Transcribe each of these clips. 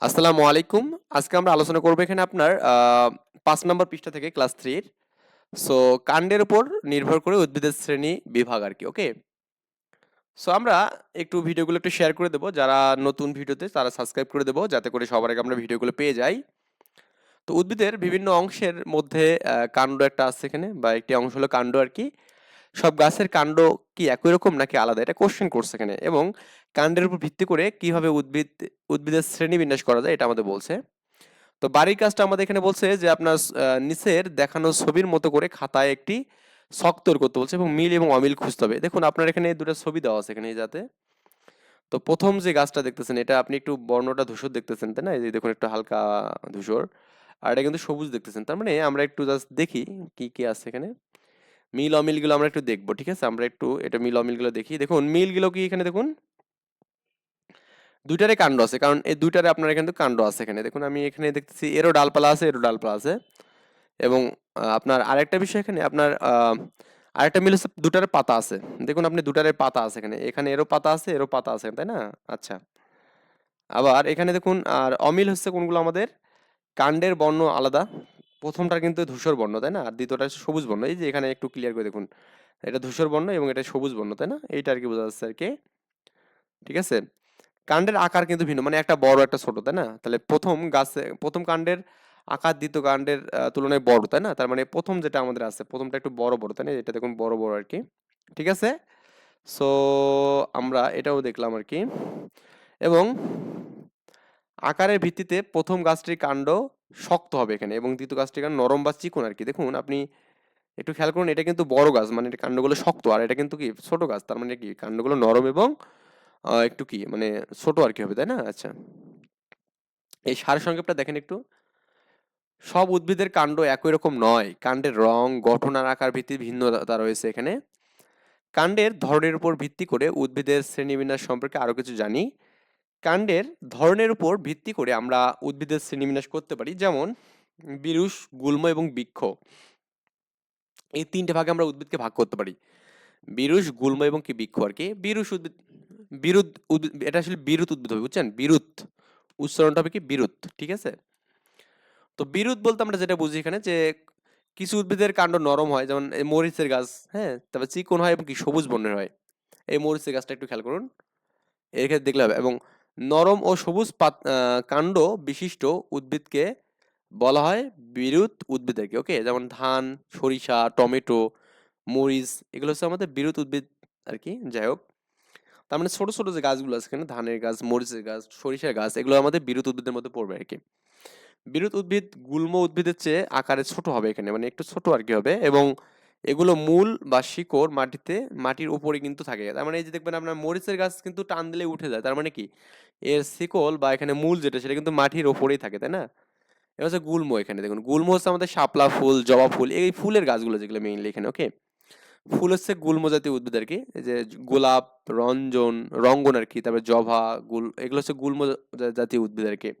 আসসালামু আলাইকুম। আজকে আমরা আলোচনা করব এখানে আপনার ৫ নম্বর পৃষ্ঠা থেকে ক্লাস 3 এর। সো কাণ্ডের উপর নির্ভর করে উদ্ভিদের শ্রেণী বিভাগ আরকি। ওকে? সো আমরা একটু ভিডিওগুলো একটু শেয়ার করে দেব। যারা নতুন ভিডিওতে তারা সাবস্ক্রাইব করে দেব যাতে করে সবার আগে আমরা ভিডিওগুলো পেয়ে যাই। তো উদ্ভিদের বিভিন্ন অংশের মধ্যে কাণ্ড একটা আছে এখানে বা একটি অংশ হলো কাণ্ড আরকি। সব গাছের কাণ্ড কি একই রকম নাকি আলাদা? এটা কোয়েশ্চেন করছে এখানে এবং কাণ্ডের উপর ভিত্তি করে কিভাবে উদ্ভিদের শ্রেণীবিন্যাস করা যায় এটা আমাদের বলছে। তো বাড়ির কাজটা আমাদের এখানে বলছে যে আপনার নিচের দেখানো ছবির মতো করে খাতায় একটি ছক তৈরি করতে বলছে এবং মিল এবং অমিল খুঁজতে হবে। দেখুন আপনার এখানে দুটো ছবি দেওয়া আছে এখানে এই যাতে। তো প্রথম যে গাছটা দেখতেছেন এটা আপনি একটু বর্ণটা ধূসর দেখতেছেন তাই না? এই যে দেখুন একটু হালকা ধূসর। আর এটা কিন্তু সবুজ দেখতেছেন। তার মানে আমরা একটু জাস্ট দেখি কি কি আছে এখানে। মিল অমিলগুলো আমরা একটু দেখবো। ঠিক আছে? আমরা একটু এটা মিল অমিলগুলো দেখি। দেখুন মিলগুলো কি এখানে দেখুন। ২ টারই কাণ্ড আছে। কারণ এই ২ টারে আপনার কিন্তু কাণ্ড আছে এখানে। দেখুন আমি এখানে দেখতেছি এরও ডালপালা আছে, এরও ডালপালা আছে। এবং আপনার আরেকটা বিষয় এখানে আপনার আরেকটা মিল হচ্ছে ২ টার পাতা আছে। দেখুন আপনি ২ টারের পাতা আছে এখানে। এখানে এরও পাতা আছে, এরও পাতা আছে, তাই না? আচ্ছা। আবার এখানে দেখুন আর অমিল হচ্ছে কোনগুলো আমাদের কাণ্ডের বর্ণ আলাদা। ১ম টার কিন্তু ধূসর বর্ণ, তাই না? আর ২য় টা হচ্ছে সবুজ বর্ণ। এই যে এখানে একটু ক্লিয়ার করে দেখুন। এটা ধূসর বর্ণ এবং এটা সবুজ বর্ণ, তাই না? এইটা আরকি বোঝা যাচ্ছে আরকি। ঠিক আছে? কাণ্ডের আকার কিন্তু ভিন্ন। মানে একটা বড় একটা ছোট, তাই না? তাহলে ১ম কাণ্ডের আকার ২য় কাণ্ডের তুলনায় বড়, তাই না? তার মানে ১ম যেটা আমাদের আছে, ১ম টা একটু বড়, বড়, তাই না? এটা দেখুন বড়, বড় আরকি। ঠিক আছে? সো আমরা এটাও দেখলাম আরকি। এবং আকারের ভিত্তিতে ১ম গাছটির কাণ্ড শক্ত হবে এখানে এবং ২য় গাছটির কাণ্ড নরম বা চিকন আরকি। দেখুন আপনি একটু খেয়াল করুন এটা কিন্তু বড় গাছ মানে এটা কাণ্ডগুলো শক্ত আর এটা কিন্তু কি ছোট গাছ। তার মানে কি কাণ্ডগুলো নরম এবং একটু কি মানে ছোট আরকি হবে, তাই না? আচ্ছা। এই সারসংক্ষেপটা দেখেন একটু। সব উদ্ভিদের কাণ্ড একই রকম নয়। কাণ্ডের রং, গঠন আর আকার ভিত্তিতে ভিন্নতা রয়েছে এখানে। কাণ্ডের ধরনের উপর ভিত্তি করে উদ্ভিদের শ্রেণীবিন্যাস সম্পর্কে আরো কিছু জানি। কাণ্ডের ধরনের উপর ভিত্তি করে আমরা উদ্ভিদের শ্রেণীবিন্যাস করতে পারি। যেমন বিরুষ, গুল্ম এবং বৃক্ষ। এই ৩ টে ভাগে আমরা উদ্ভিদকে ভাগ করতে পারি। বিরুষ, গুল্ম এবং কি বৃক্ষ আরকি। বিরুৎ উদ্ভিদ এটা আসলে বিরুৎ উদ্ভিদ হবে, বুঝছেন? বিরুৎ। উচ্চারণটা হবে কি বিরুৎ। ঠিক আছে? তো বিরুৎ বলতে আমরা যেটা বুঝি এখানে যে কিছু উদ্ভিদের কাণ্ড নরম হয় যেমন এই মরিচের গাছ, হ্যাঁ? তারপর চিকন হয় এবং কি সবুজ বর্ণের হয়। এই মরিচের গাছটা একটু খেয়াল করুন। এর ক্ষেত্রে দেখলে হবে এবং নরম ও সবুজ কাণ্ড বিশিষ্ট উদ্ভিদকে বলা হয় বিরুৎ উদ্ভিদ আরকি। ওকে? যেমন ধান, সরিষা, টমেটো, মরিচ এগুলো হচ্ছে আমাদের বিরুৎ উদ্ভিদ আরকি। যাই হোক। তার মানে ছোট, ছোট যে গাছগুলো আছে এখানে ধানের গাছ, মরিচের গাছ, সরিষার গাছ এগুলো আমাদের বিরুৎ উদ্ভিদের মধ্যে পড়বে আরকি। বিরুৎ উদ্ভিদ গুল্ম উদ্ভিদের চেয়ে আকারে ছোট হবে এখানে মানে একটু ছোট আর কি হবে এবং এগুলো মূল বা শিকড় মাটির উপরে কিন্তু থাকে। তার মানে এই যে দেখবেন আপনার মরিচের গাছ কিন্তু টান দিলে উঠে যায়। তার মানে কি এর শিকড় বা এখানে মূল যেটা সেটা কিন্তু মাটির উপরেই থাকে, তাই না? এটা হচ্ছে গুল্ম। এখানে দেখুন গুল্ম হচ্ছে আমাদের শাপলা ফুল, জবা ফুল এই ফুলের গাছগুলো যেগুলো মেইনলি এখানে। ওকে? ফুল হচ্ছে গুল্ম জাতীয় উদ্ভিদ আরকি। এই যে গোলাপ, রঙ্গন আরকি, তারপরে জবা, এগুলো হচ্ছে গুল্ম জাতীয় উদ্ভিদ আরকি।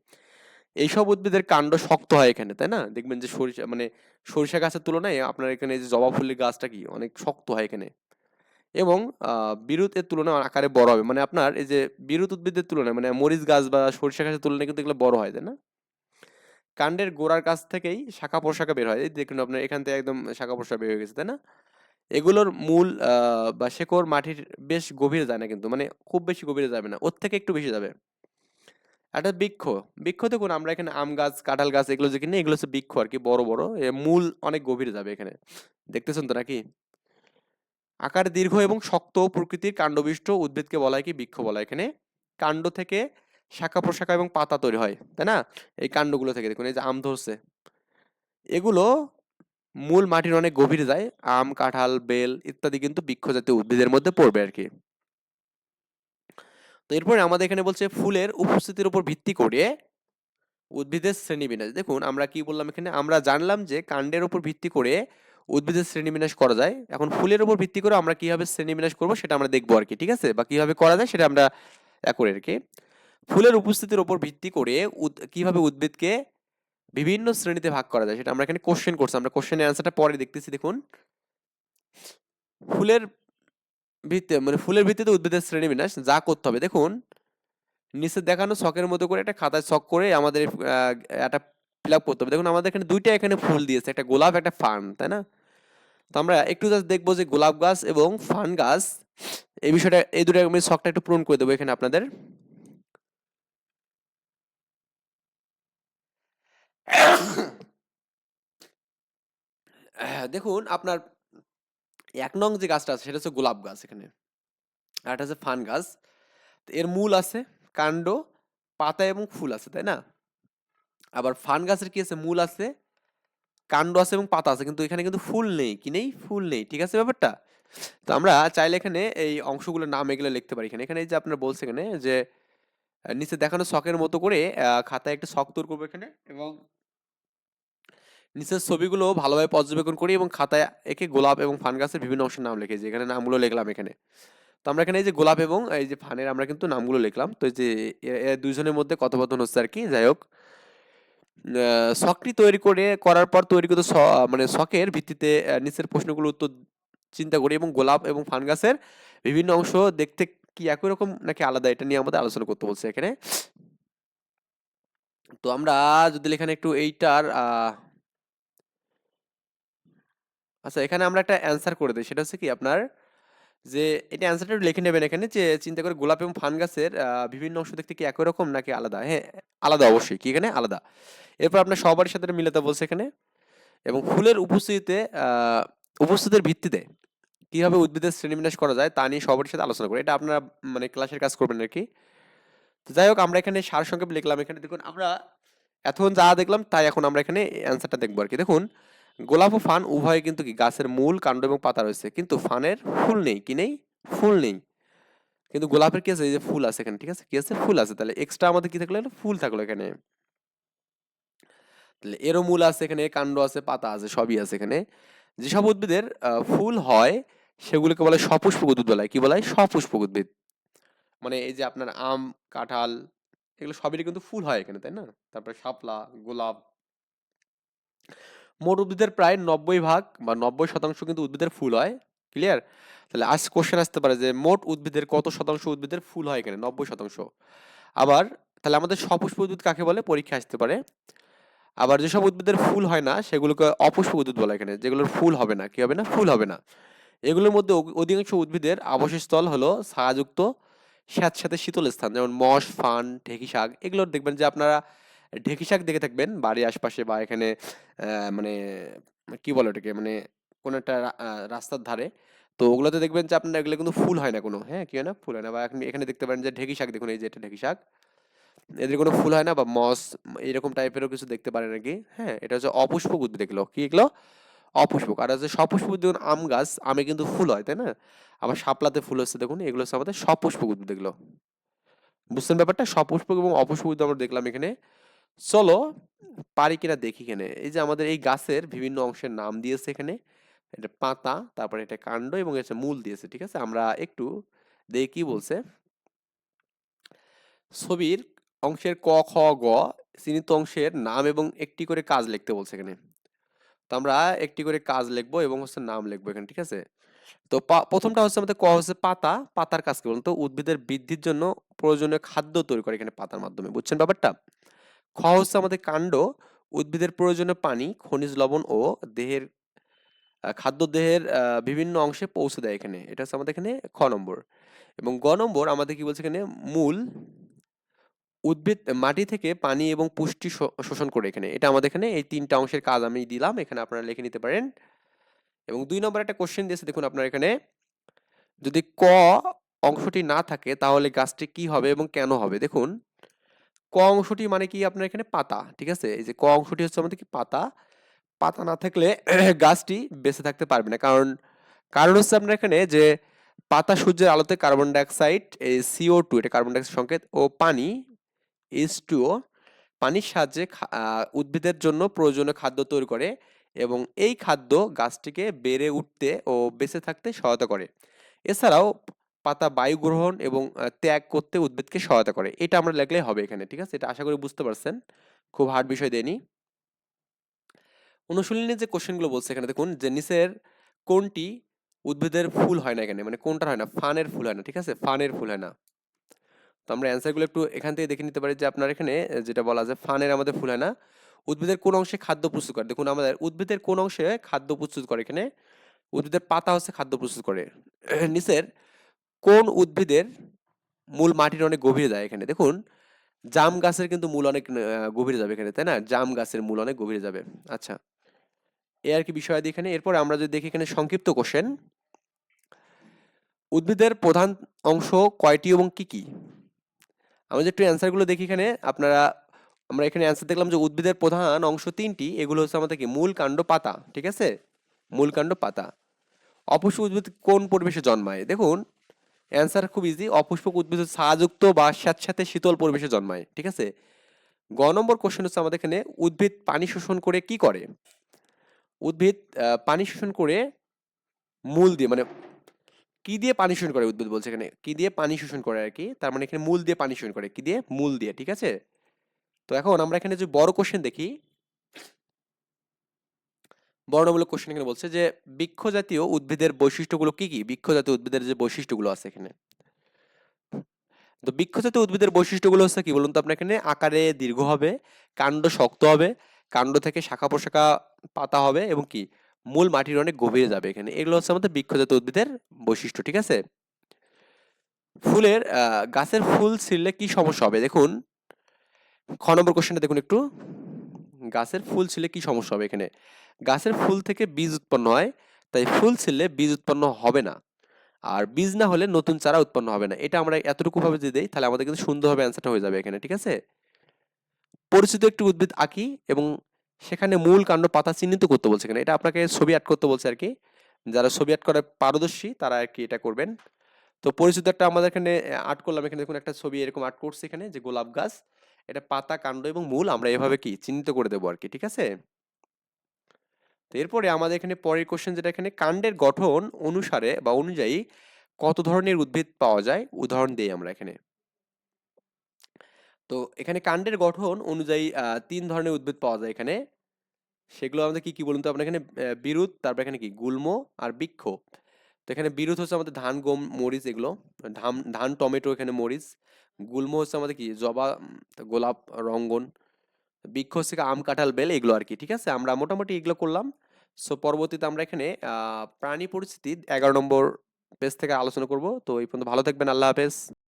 এইসব উদ্ভিদের কাণ্ড শক্ত হয় এখানে, তাই না? দেখবেন যে সরিষা গাছের তুলনায় আপনার এখানে এই যে জবা ফুলের গাছটা কি অনেক শক্ত হয় এখানে। এবং বিরুৎ এর তুলনায় আকারে বড় হবে। মানে আপনার এই যে বিরুৎ উদ্ভিদের তুলনায় মানে মরিচ গাছ বা সরিষা গাছের তুলনায় কিন্তু এগুলো বড় হয়, তাই না? কাণ্ডের গোড়ার কাছ থেকেই শাখা-প্রশাখা বের হয়। এই দেখুন আপনার এখান থেকে একদম শাখা-প্রশাখা বের হয়ে গেছে, তাই না? এগুলোর মূল বা শেকড় মাটির বেশ গভীরে যায় না কিন্তু। মানে খুব বেশি গভীরে যাবে না। ওর থেকে একটু বেশি যাবে। একটা বৃক্ষ। বৃক্ষ দেখুন আমরা এখানে আম গাছ, কাঁঠাল গাছ এগুলো যে কিনি এগুলো হচ্ছে বৃক্ষ আরকি বড়, বড়। মূল অনেক গভীরে যাবে এখানে। দেখতেছেন তো নাকি? আকারে দীর্ঘ এবং শক্ত প্রকৃতির কাণ্ডবিষ্ট উদ্ভিদকে বলা হয় কি বৃক্ষ বলা হয় এখানে। কাণ্ড থেকে শাখা-প্রশাখা এবং পাতা তৈরি হয়। তাই না? এই কাণ্ডগুলো থেকে দেখুন এই যে আম ধরছে। এগুলো মূল মাটির অনেক গভীরে যায়। আম, কাঁঠাল, বেল ইত্যাদি কিন্তু বৃক্ষ জাতীয় উদ্ভিদের মধ্যে পড়বে আরকি। তো এরপরে আমাদের এখানে বলছে ফুলের উপস্থিতির উপর ভিত্তি করে উদ্ভিদের শ্রেণীবিন্যাস। দেখুন আমরা কি বললাম এখানে? আমরা জানলাম যে কাণ্ডের উপর ভিত্তি করে উদ্ভিদের শ্রেণীবিন্যাস করা যায়। এখন ফুলের উপর ভিত্তি করে আমরা কিভাবে শ্রেণীবিন্যাস করব সেটা আমরা দেখব আরকি। ঠিক আছে? বা কিভাবে করা যায় সেটা আমরা করি আরকি। ফুলের উপস্থিতির উপর ভিত্তি করে কিভাবে উদ্ভিদকে বিভিন্ন শ্রেণীতে ভাগ করা যায় সেটা আমরা এখানে কোয়েশ্চেন করছি। আমরা কোয়েশ্চেনের অ্যান্সারটা পরে দেখতেছি দেখুন। ফুলের ফুলের ভিত্তিতে উদ্ভিদের শ্রেণীবিন্যাস যা করতে হবে। দেখুন নিচে দেখানো ছকের মতো করে একটা খাতায় ছক করে আমাদের একটা ফিল আপ করতে হবে। দেখুন আমাদের এখানে দুইটা এখানে ফুল দিয়েছে, একটা গোলাপ একটা ফান, তাই না? তো আমরা একটু জাস্ট দেখবো যে গোলাপ গাছ এবং ফান গাছ এই বিষয়টা, এই দুটো আমি ছকটা একটু পূরণ করে দেবো এখানে আপনাদের। দেখুন আপনার ১ নং যে গাছটা আছে সেটা হচ্ছে গোলাপ গাছ এখানে। আর এটা হচ্ছে ফান গাছ। তো এর মূল আছে, কাণ্ড, পাতা এবং ফুল আছে, তাই না? আবার ফান গাছের কি আছে? মূল আছে, কাণ্ড আছে এবং পাতা আছে। কিন্তু এখানে কিন্তু ফুল নেই। কি নেই? ফুল নেই। ঠিক আছে ব্যাপারটা? তো আমরা চাইলে এখানে এই অংশগুলোর নাম এগুলো লিখতে পারি এখানে। এখানে এই যে আপনার বলছে এখানে যে নিচে দেখানো ছকের মতো করে খাতায় একটা ছক তৈরি করবো এখানে, এবং নিচের ছবিগুলো ভালোভাবে পর্যবেক্ষণ করি এবং খাতায় এঁকে গোলাপ এবং ফান গাছের বিভিন্ন অংশের নাম লিখেছি। এখানে নামগুলো লিখলাম এখানে। তো আমরা এখানে এই যে গোলাপ এবং এই যে ফানের আমরা কিন্তু নামগুলো লিখলাম। তো এই যে দুইজনের মধ্যে কথোপকথন হচ্ছে আর কি। যাই হোক, ছকটি তৈরি করার পর তৈরিকৃত মানে ছকের ভিত্তিতে নিচের প্রশ্নগুলোর উত্তর চিন্তা করি এবং গোলাপ এবং ফান গাছের বিভিন্ন অংশ দেখতে কি একই রকম নাকি আলাদা, এটা নিয়ে আমাদের আলোচনা করতে বলছে এখানে। তো আমরা যদি এখানে একটু এইটার আচ্ছা, এখানে আমরা একটা অ্যান্সার করে দিই। সেটা হচ্ছে কি আপনার যে এটা অ্যান্সারটা একটু লিখে নেবেন এখানে, যে চিন্তা করে গোলাপ এবং ফান গাছের বিভিন্ন অংশ দেখতে কি একই রকম নাকি আলাদা? হ্যাঁ, আলাদা অবশ্যই। কি এখানে? আলাদা। এরপর আপনার সবারই সাথে এটা মিলাতে বলছে এখানে, এবং ফুলের উপস্থিতিতে উপস্থিতির ভিত্তিতে কিভাবে উদ্ভিদের শ্রেণীবিন্যাস করা যায় তা নিয়ে সবার সাথে আলোচনা করি। এটা আপনারা মানে ক্লাসের কাজ করবেন আরকি। তো যাই হোক, আমরা এখানে সারসংক্ষেপ লিখলাম এখানে। দেখুন আমরা এতক্ষণ যা দেখলাম তাই এখন আমরা এখানে অ্যান্সারটা দেখবো আরকি। দেখুন গোলাপ ও ফান উভয়ে কিন্তু কি গাছের মূল, কাণ্ড এবং পাতা রয়েছে। কিন্তু ফানের ফুল নেই। কি নেই? ফুল নেই। কিন্তু গোলাপের কি আছে? এই যে ফুল আছে এখানে। ঠিক আছে? কি আছে? ফুল আছে। তাহলে এক্সট্রা আমাদের কি থাকলো? ফুল থাকলো এখানে। তাহলে এরও মূল আছে এখানে, কাণ্ড আছে, পাতা আছে, সবই আছে এখানে। যেসব উদ্ভিদের ফুল হয় সেগুলোকে বলে সপুষ্পক উদ্ভিদ বলা হয়। কি বলা হয়? সপুষ্পক উদ্ভিদ। মানে এই যে আপনার আম, কাঁঠাল, এগুলো সবেরই কিন্তু ফুল হয় এখানে, তাই না? তারপরে শাপলা, গোলাপ। মোট উদ্ভিদের প্রায় ৯০ ভাগ বা ৯০% কিন্তু উদ্ভিদের ফুল হয়। ক্লিয়ার? তাহলে আজ কোশ্চেন আসতে পারে যে মোট উদ্ভিদের কত শতাংশ উদ্ভিদের ফুল হয় এখানে? ৯০%। আবার তাহলে আমাদের সপুষ্পক উদ্ভিদ কাকে বলে? পরীক্ষা আসতে পারে। আবার যেসব উদ্ভিদের ফুল হয় না সেগুলোকে অপুষ্পক উদ্ভিদ বলা হয় এখানে। যেগুলোর ফুল হবে না, কি হবে না? ফুল হবে না। এগুলোর মধ্যে অধিকাংশ উদ্ভিদের আবাসস্থল হলো ছায়াযুক্ত স্যাঁতসেঁতে শীতল স্থান, যেমন মশ, ফান, ঢেঁকি শাক। এগুলোর দেখবেন যে আপনারা ঢেঁকি শাক দেখে থাকবেন বাড়ির আশপাশে বা এখানে মানে কি বলে ওটাকে, মানে কোনো একটা রাস্তার ধারে। তো ওগুলোতে দেখবেন যে আপনার এগুলো কিন্তু ফুল হয় না কোনো, হ্যাঁ, কি হয় না? ফুল হয় না। বা এখন এখানে দেখতে পারেন যে ঢেঁকি শাক, দেখুন এই যে এটা ঢেঁকি শাক। এদের কোনো ফুল হয় না, বা মস এরকম টাইপেরও কিছু দেখতে পারেন নাকি। হ্যাঁ, এটা হচ্ছে অপুষ্পক উদ্ভিদ এগুলো। কি এগুলো? অপুষ্পক। আর হচ্ছে সপুষ্পক উদ্ভিদ, দেখুন আম গাছ, আমে কিন্তু ফুল হয়, তাই না? আবার শাপলাতে ফুল হচ্ছে, দেখুন এগুলো হচ্ছে আমাদের সপুষ্পক উদ্ভিদ এগুলো। বুঝছেন ব্যাপারটা? সপুষ্পক এবং অপুষ্পক উদ্ভিদ আমরা দেখলাম এখানে। চলো পারি কিনা দেখি এখানে। এই যে আমাদের এই গাছের বিভিন্ন অংশের নাম দিয়েছে এখানে। এটা পাতা, তারপরে এটা কাণ্ড এবং এটা মূল দিয়েছে। ঠিক আছে? আমরা একটু দেখি কি বলছে। ছবির অংশের ক, খ, গ চিহ্নিত অংশের নাম এবং একটি করে কাজ লিখতে বলছে এখানে। তো আমরা একটি করে কাজ লিখবো এবং হচ্ছে নাম লিখবো এখানে। ঠিক আছে? তো প্রথমটা হচ্ছে আমাদের ক হচ্ছে পাতা। পাতার কাজ কি বলুন তো? উদ্ভিদের বৃদ্ধির জন্য প্রয়োজনীয় খাদ্য তৈরি করে এখানে পাতার মাধ্যমে। বুঝছেন ব্যাপারটা? খ হচ্ছে আমাদের কাণ্ড। উদ্ভিদের প্রয়োজনীয় পানি, খনিজ লবণ ও দেহের খাদ্য দেহের বিভিন্ন অংশে পৌঁছে দেয় এখানে। এটা হচ্ছে আমাদের এখানে খ নম্বর। এবং গ নম্বর আমাদের কি বলছে এখানে? মূল। উদ্ভিদ মাটি থেকে পানি এবং পুষ্টি শোষণ করে এখানে। এটা আমাদের এখানে এই ৩টা অংশের কাজ আমি দিলাম। এখানে আপনারা লিখে নিতে পারেন। এবং ২ নম্বরে একটা কোয়েশ্চেন দিয়েছে, দেখুন আপনার এখানে, যদি ক অংশটি না থাকে তাহলে গাছটি কি হবে এবং কেন হবে? দেখুন ক অংশটি মানে কি আপনার এখানে? পাতা। ঠিক আছে? এই যে ক অংশটি হচ্ছে আমাদের কি? পাতা। পাতা না থাকলে গাছটি বেঁচে থাকতে পারবে না। কারণ কারণ হচ্ছে আপনার এখানে যে পাতা সূর্যের আলোতে কার্বন ডাই অক্সাইড, এই CO2, এটা কার্বন ডাই অক্সাইড সংকেত, ও পানি H2O, পানির সাহায্যে উদ্ভিদের জন্য প্রয়োজনীয় খাদ্য তৈরি করে এবং এই খাদ্য গাছটিকে বেড়ে উঠতে ও বেঁচে থাকতে সহায়তা করে। এছাড়াও পাতা বায়ু গ্রহণ এবং ত্যাগ করতে উদ্ভিদকে সহায়তা করে। এটা আমরা লিখলেই হবে এখানে। ঠিক আছে? এটা আশা করি বুঝতে পারছেন। খুব হার্ড বিষয় দেয়নি। অনুশীলনী যে কোশ্চেনগুলো বলছে এখানে, দেখুন যে নিচের কোনটি উদ্ভিদের ফুল হয় না এখানে, মানে কোনটার হয় না? ফানের ফুল হয় না। ঠিক আছে? ফানের ফুল হয় না। তো আমরা অ্যান্সারগুলো একটু এখান থেকে দেখে নিতে পারি যে আপনার এখানে যেটা বলা আছে ফানের আমাদের ফুল হয় না, উদ্ভিদের কোন অংশে খাদ্য প্রস্তুত করে? দেখুন আমাদের উদ্ভিদের কোন অংশে খাদ্য প্রস্তুত করে এখানে? উদ্ভিদের পাতা হচ্ছে খাদ্য প্রস্তুত করে। নিচের কোন উদ্ভিদের মূল মাটির অনেক গভীরে যায় এখানে? দেখুন জাম গাছের কিন্তু মূল অনেক গভীরে যাবে এখানে, তাই না? জাম গাছের মূল অনেক গভীরে যাবে। আচ্ছা, এই আর কি বিষয়াদি এখানে। এরপর আমরা যদি দেখি এখানে সংক্ষিপ্ত কোশ্চেন, উদ্ভিদের প্রধান অংশ কয়টি এবং কি কি? আমরা যদি একটু অ্যান্সারগুলো দেখি এখানে আপনারা, আমরা এখানে অ্যান্সার দেখলাম যে উদ্ভিদের প্রধান অংশ তিনটি, এগুলো হচ্ছে আমাদের কি মূল, কাণ্ড, পাতা, ঠিক আছে? মূল, কাণ্ড, পাতা। অপুষ্প উদ্ভিদ কোন পরিবেশে জন্মায়? দেখুন অ্যান্সার খুব ইজি, অপুষ্পক উদ্ভিদ হচ্ছে ছায়াযুক্ত বা স্যাঁতস্যাঁতে শীতল পরিবেশে জন্মায়, ঠিক আছে? গ নম্বর কোশ্চেন হচ্ছে আমাদের এখানে, উদ্ভিদ পানি শোষণ করে কি করে? উদ্ভিদ পানি শোষণ করে মূল দিয়ে, মানে কি দিয়ে পানি শোষণ করে উদ্ভিদ বলছে এখানে, কি দিয়ে পানি শোষণ করে আর কি, তার মানে এখানে মূল দিয়ে পানি শোষণ করে, কি দিয়ে? মূল দিয়ে, ঠিক আছে? তো এখন আমরা এখানে যে বড় কোশ্চেন দেখি, বর্ণমূলক কোশ্চেন এখানে বলছে যে বৃক্ষ জাতীয় উদ্ভিদের বৈশিষ্ট্যগুলো কি কি? বৃক্ষ জাতীয় উদ্ভিদের যে বৈশিষ্ট্যগুলো আছে এখানে, তো বৃক্ষ জাতীয় উদ্ভিদের বৈশিষ্ট্যগুলো হচ্ছে কি বলুন তো আপনার? এখানে আকারে দীর্ঘ হবে, কাণ্ড শক্ত হবে, কাণ্ড থেকে শাখা প্রশাখা পাতা হবে এবং কি মূল মাটির অনেক গভীরে যাবে এখানে। এগুলো হচ্ছে আমাদের বৃক্ষ জাতীয় উদ্ভিদের বৈশিষ্ট্য, ঠিক আছে? ফুলের গাছের ফুল ছিঁড়লে কি সমস্যা হবে? দেখুন খ নম্বর কোশ্চেনটা দেখুন একটু, গাছের ফুল ছিঁড়লে কি সমস্যা হবে এখানে? গাছের ফুল থেকে বীজ উৎপন্ন হয়, তাই ফুল ছিঁড়লে বীজ উৎপন্ন হবে না, আর বীজ না হলে নতুন চারা উৎপন্ন হবে না। এটা আমরা এতটুকু ভাবে যদি দেই তাহলে আমাদের কিন্তু সুন্দরভাবে অ্যান্সারটা হয়ে যাবে এখানে, ঠিক আছে? পরিচিত একটি উদ্ভিদ আঁকি এবং সেখানে মূল, কাণ্ড, পাতা চিহ্নিত করতে বলছে এখানে। এটা আপনাকে ছবি আর্ট করতে বলছে আর কি। যারা ছবি আর্ট করায় পারদর্শী তারা আর কি এটা করবেন। তো পরিচিত একটা আমাদের এখানে আর্ট করলাম, এখানে দেখুন একটা ছবি এরকম আর্ট করছি এখানে, যে গোলাপ গাছ, এটা পাতা, কাণ্ড এবং মূল আমরা এভাবে কি চিহ্নিত করে দেবো আর কি, ঠিক আছে? তো এরপরে আমাদের এখানে পরের কোশ্চেন যেটা, এখানে কাণ্ডের গঠন অনুসারে বা অনুযায়ী কত ধরনের উদ্ভিদ পাওয়া যায়? উদাহরণ দেই আমরা এখানে। তো এখানে কাণ্ডের গঠন অনুযায়ী ৩ ধরনের উদ্ভিদ পাওয়া যায় এখানে। সেগুলো আমাদের কি, কি বলুন তো? আপনার এখানে বিরুৎ, তারপর এখানে কি গুল্ম আর বৃক্ষ। তো এখানে বিরুৎ হচ্ছে আমাদের ধান, গম, মরিচ এগুলো। ধান, টমেটো, এখানে মরিচ। গুল্ম হচ্ছে আমাদের কি জবা, গোলাপ, রঙ্গন। বৃক্ষ হচ্ছে কি আম, কাঁঠাল, বেল এগুলো আর কি, ঠিক আছে? আমরা মোটামুটি এগুলো করলাম। সো পরবর্তীতে আমরা এখানে প্রাণী পরিস্থিতি 11 নম্বর পেজ থেকে আলোচনা করব। তো এই পর্যন্ত ভালো থাকবেন। আল্লাহ হাফেজ।